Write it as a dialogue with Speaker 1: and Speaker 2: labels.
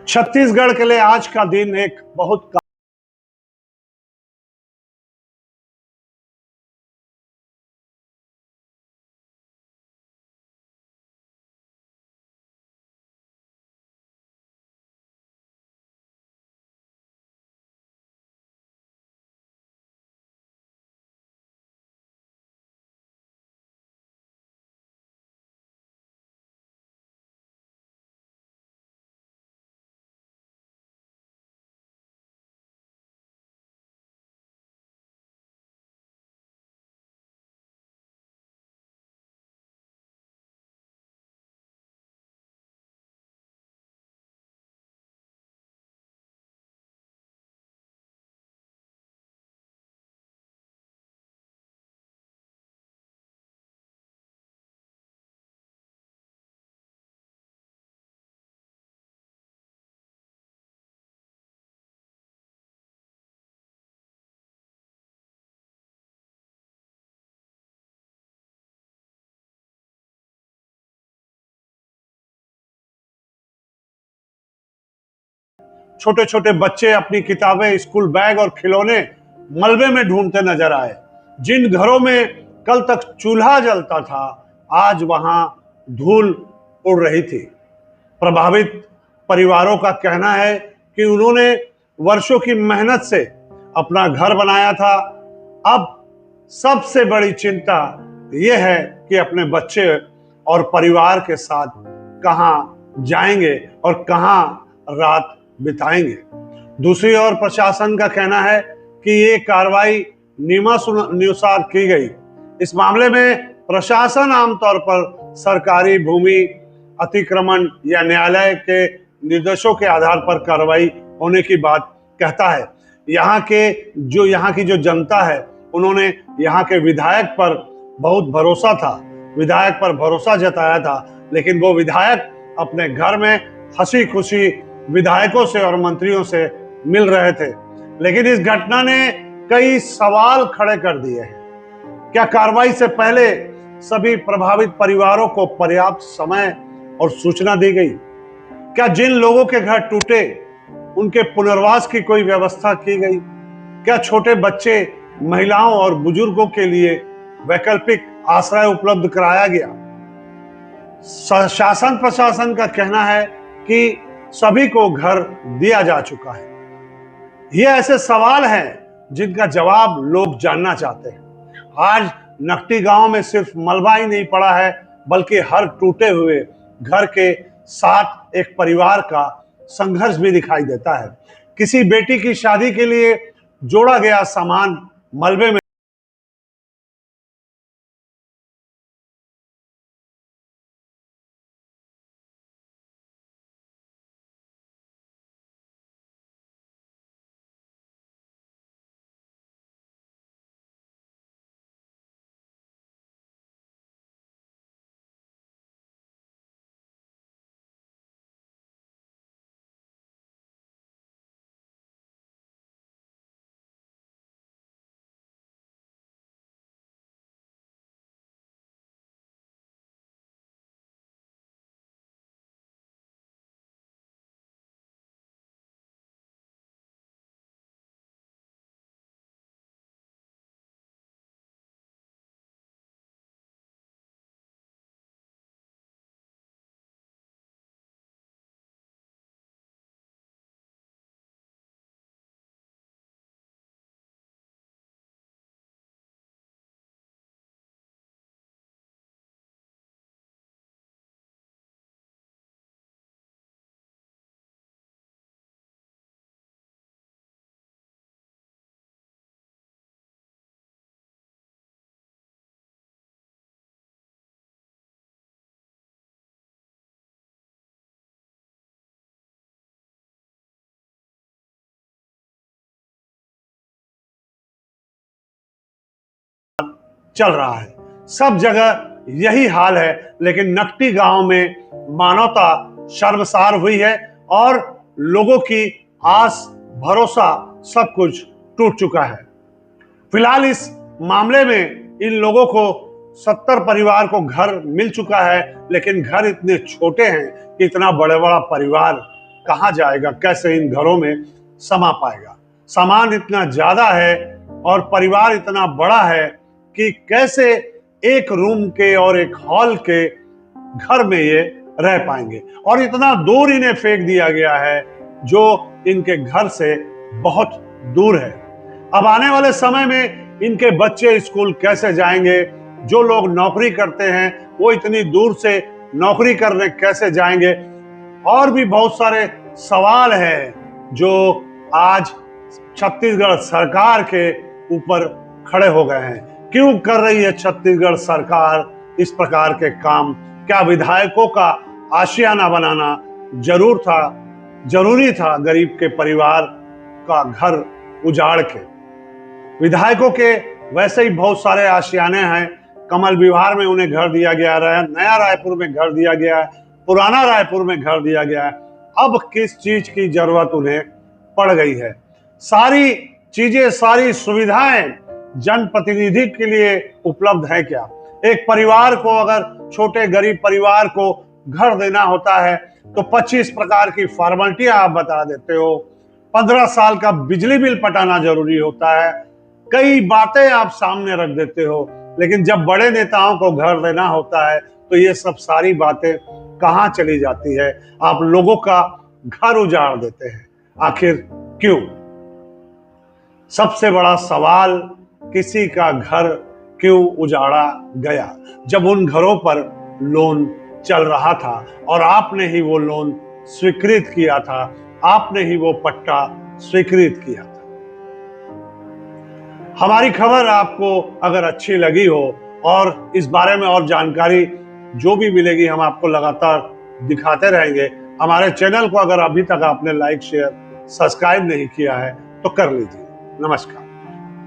Speaker 1: छत्तीसगढ़ के लिए आज का दिन एक बहुत छोटे छोटे बच्चे अपनी किताबें, स्कूल बैग और खिलौने मलबे में ढूंढते नजर आए। जिन घरों में कल तक चूल्हा जलता था, आज वहां धूल उड़ रही थी। प्रभावित परिवारों का कहना है कि उन्होंने वर्षों की मेहनत से अपना घर बनाया था। अब सबसे बड़ी चिंता यह है कि अपने बच्चे और परिवार के साथ कहां जाएंगे और कहां रात बिताएंगे। दूसरी ओर प्रशासन का कहना है कि ये कार्रवाई नियमानुसार की गई। इस मामले में प्रशासन आमतौर पर सरकारी भूमि अतिक्रमण या न्यायालय के निर्देशों के आधार पर कार्रवाई होने की बात कहता है। यहाँ की जो जनता है, उन्होंने यहाँ के विधायक पर बहुत भरोसा था, विधायक पर भरोसा जताया था, लेकिन वो विधायक अपने घर में हंसी खुशी विधायकों से और मंत्रियों से मिल रहे थे। लेकिन इस घटना ने कई सवाल खड़े कर दिए हैं। क्या कार्रवाई से पहले सभी प्रभावित परिवारों को पर्याप्त समय और सूचना दी गई? क्या जिन लोगों के घर टूटे उनके पुनर्वास की कोई व्यवस्था की गई? क्या छोटे बच्चे, महिलाओं और बुजुर्गों के लिए वैकल्पिक आश्रय उपलब्ध कराया गया? शासन प्रशासन का कहना है कि सभी को घर दिया जा चुका है। ये ऐसे सवाल हैं जिनका जवाब लोग जानना चाहते हैं। आज नकटी गांव में सिर्फ मलबा ही नहीं पड़ा है, बल्कि हर टूटे हुए घर के साथ एक परिवार का संघर्ष भी दिखाई देता है। किसी बेटी की शादी के लिए जोड़ा गया सामान मलबे में चल रहा है। सब जगह यही हाल है, लेकिन नकटी गांव में मानवता शर्मसार हुई है और लोगों की आस भरोसा सब कुछ टूट चुका है। फिलहाल इस मामले में इन लोगों को 70 परिवार को घर मिल चुका है, लेकिन घर इतने छोटे हैं कि इतना बड़ा परिवार कहाँ जाएगा, कैसे इन घरों में समा पाएगा। सामान इतना ज्यादा है और परिवार इतना बड़ा है कि कैसे एक रूम के और एक हॉल के घर में ये रह पाएंगे। और इतना दूर इन्हें फेंक दिया गया है जो इनके घर से बहुत दूर है। अब आने वाले समय में इनके बच्चे स्कूल कैसे जाएंगे, जो लोग नौकरी करते हैं वो इतनी दूर से नौकरी करने कैसे जाएंगे। और भी बहुत सारे सवाल हैं जो आज छत्तीसगढ़ सरकार के ऊपर खड़े हो गए हैं। क्यों कर रही है छत्तीसगढ़ सरकार इस प्रकार के काम? क्या विधायकों का आशियाना बनाना जरूरी था गरीब के परिवार का घर उजाड़ के? विधायकों के वैसे ही बहुत सारे आशियाने हैं। कमल विहार में उन्हें घर दिया गया है, नया रायपुर में घर दिया गया है, पुराना रायपुर में घर दिया गया है। अब किस चीज की जरूरत उन्हें पड़ गई है? सारी चीजें, सारी सुविधाएं जनप्रतिनिधि के लिए उपलब्ध है क्या? एक परिवार को, अगर छोटे गरीब परिवार को घर देना होता है तो 25 प्रकार की फॉर्मेलिटियां आप बता देते हो। 15 साल का बिजली बिल पटाना जरूरी होता है। कई बातें आप सामने रख देते हो, लेकिन जब बड़े नेताओं को घर देना होता है तो ये सब सारी बातें कहां चली जाती है? आप लोगों का घर उजाड़ देते हैं। आखिर क्यों? सबसे बड़ा सवाल, किसी का घर क्यों उजाड़ा गया जब उन घरों पर लोन चल रहा था और आपने ही वो लोन स्वीकृत किया था, आपने ही वो पट्टा स्वीकृत किया था। हमारी खबर आपको अगर अच्छी लगी हो और इस बारे में और जानकारी जो भी मिलेगी हम आपको लगातार दिखाते रहेंगे। हमारे चैनल को अगर अभी तक आपने लाइक, शेयर, सब्सक्राइब नहीं किया है तो कर लीजिए। नमस्कार।